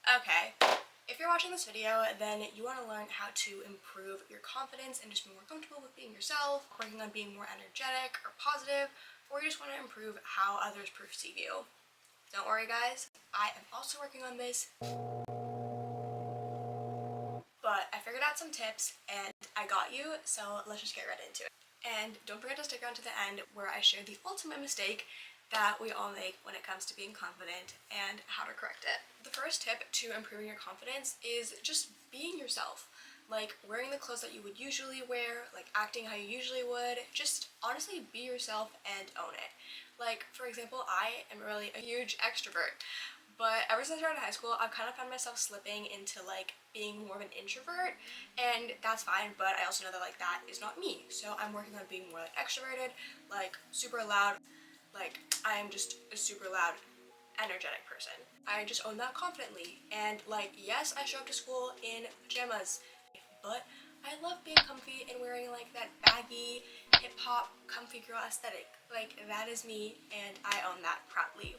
Okay, if you're watching this video, then you want to learn how to improve your confidence and just be more comfortable with being yourself, working on being more energetic or positive, or you just want to improve how others perceive you. Don't worry guys, I am also working on this, but I figured out some tips and I got you, so let's just get right into it. And don't forget to stick around to the end where I share the ultimate mistake that we all make when it comes to being confident and how to correct it. The first tip to improving your confidence is just being yourself. Like wearing the clothes that you would usually wear, like acting how you usually would, just honestly be yourself and own it. Like for example, I am really a huge extrovert, but ever since I started high school, I've kind of found myself slipping into like being more of an introvert, and that's fine, but I also know that like that is not me. So I'm working on being more like extroverted, like super loud. Like, I am just a super loud, energetic person. I just own that confidently. And like, yes, I show up to school in pajamas, but I love being comfy and wearing like that baggy, hip-hop, comfy girl aesthetic. Like, that is me, and I own that proudly.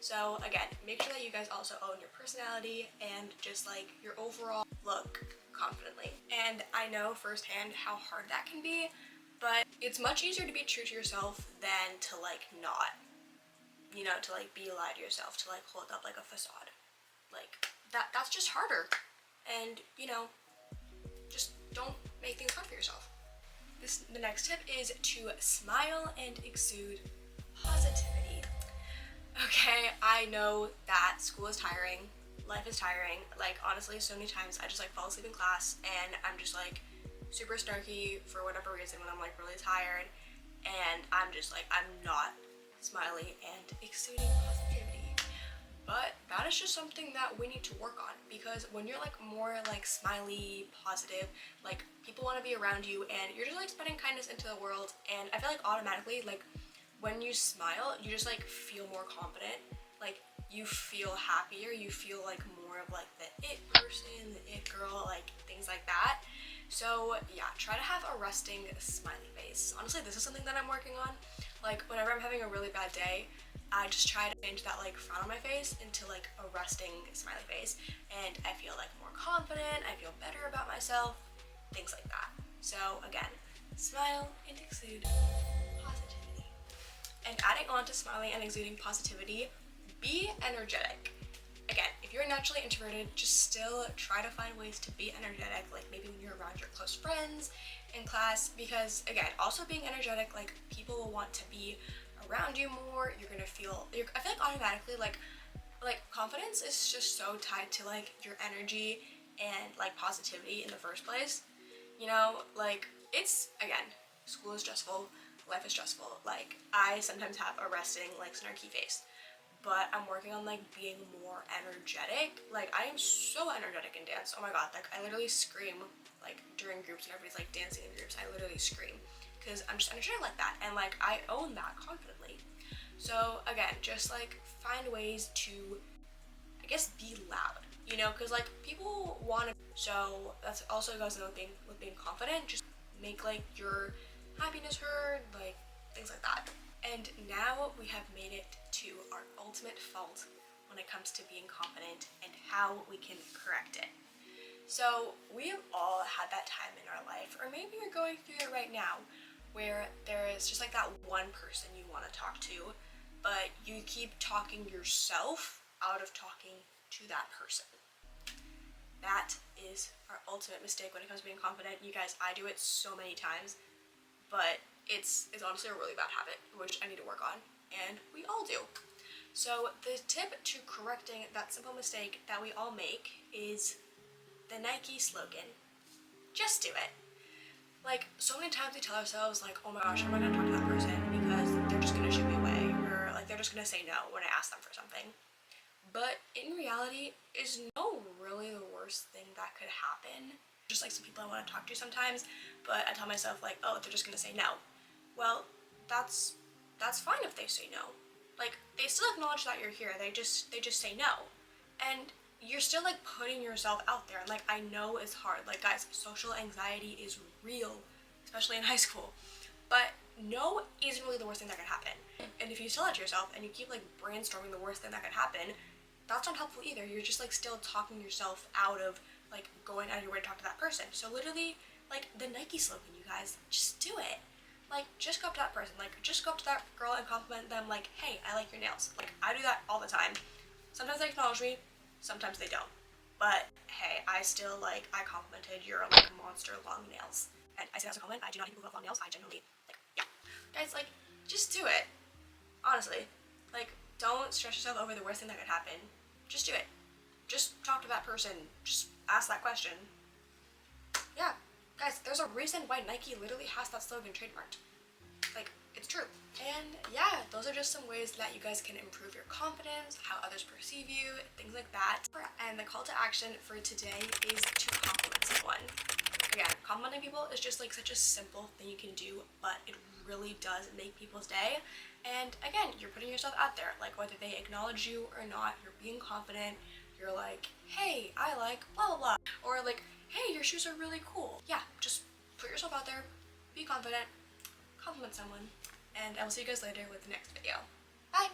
So again, make sure that you guys also own your personality and just like your overall look confidently. And I know firsthand how hard that can be, but it's much easier to be true to yourself than to like not, to like be a lie to yourself, to like hold up like a facade. Like that's just harder. And just don't make things hard for yourself. The next tip is to smile and exude positivity. Okay, I know that school is tiring, life is tiring. Like honestly, so many times I just like fall asleep in class and I'm just like super snarky for whatever reason when I'm like really tired, and I'm just like, I'm not smiley and exuding positivity. But that is just something that we need to work on, because when you're like more like smiley, positive, like people want to be around you and you're just like spreading kindness into the world, and I feel like automatically like when you smile, you just like feel more confident, like you feel happier, you feel like more of like the it person, the it girl, like things like that. So yeah, try to have a resting smiley face. Honestly, this is something that I'm working on. Like whenever I'm having a really bad day, I just try to change that like frown on my face into like a resting smiley face, and I feel like more confident, I feel better about myself, things like that. So again, smile and exude positivity. And adding on to smiling and exuding positivity, be energetic. Again, if you're naturally introverted, just still try to find ways to be energetic, like maybe when you're around your close friends in class, because again, also being energetic, like people will want to be around you more. You're gonna feel, I feel like automatically like confidence is just so tied to like your energy and like positivity in the first place. Like it's, again, school is stressful, life is stressful. Like I sometimes have a resting like snarky face, but I'm working on like being more energetic. Like I am so energetic in dance. Oh my god, like I literally scream like during groups and everybody's like dancing in groups. I literally scream because I'm just energetic like that, and like I own that confidently. So again, just like find ways to, I guess, be loud, because like people want to. So that's also goes with being confident. Just make like your happiness heard, like things like that. And now we have made it to our ultimate fault when it comes to being confident and how we can correct it. So we have all had that time in our life, or maybe you're going through it right now, where there is just like that one person you want to talk to, but you keep talking yourself out of talking to that person. That is our ultimate mistake when it comes to being confident. You guys, I do it so many times, but it's honestly a really bad habit, which I need to work on, and we all do. So the tip to correcting that simple mistake that we all make is the Nike slogan, just do it. Like, so many times we tell ourselves, like, oh my gosh, I'm not gonna talk to that person because they're just gonna shoot me away, or like they're just gonna say no when I ask them for something. But in reality, is no really the worst thing that could happen. Just like some people I want to talk to sometimes, but I tell myself like, oh, they're just gonna say no. Well, that's fine if they say no. Like they still acknowledge that you're here. They just say no, and you're still like putting yourself out there. And like I know it's hard. Like guys, social anxiety is real, especially in high school. But no isn't really the worst thing that could happen. And if you tell it to yourself and you keep like brainstorming the worst thing that could happen, that's not helpful either. You're just like still talking yourself out of like going out of your way to talk to that person. So literally, like the Nike slogan, you guys, just do it. Like, just go up to that person. Like, just go up to that girl and compliment them. Like, hey, I like your nails. Like, I do that all the time. Sometimes they acknowledge me, sometimes they don't. But hey, I still like, I complimented your like monster long nails. And I say that as a compliment. I do not hate people who have long nails. I genuinely, like, yeah. Guys, like, just do it. Honestly. Like, don't stress yourself over the worst thing that could happen. Just do it. Just talk to that person. Just ask that question. Yeah. Guys, there's a reason why Nike literally has that slogan trademarked. Like, it's true. And yeah, those are just some ways that you guys can improve your confidence, how others perceive you, things like that. And the call to action for today is to compliment someone. Again, complimenting people is just like such a simple thing you can do, but it really does make people's day. And again, you're putting yourself out there, like whether they acknowledge you or not, you're being confident. You're like, hey, I like blah blah blah, or like, hey, your shoes are really cool. Yeah, just put yourself out there, be confident, compliment someone, and I will see you guys later with the next video. Bye!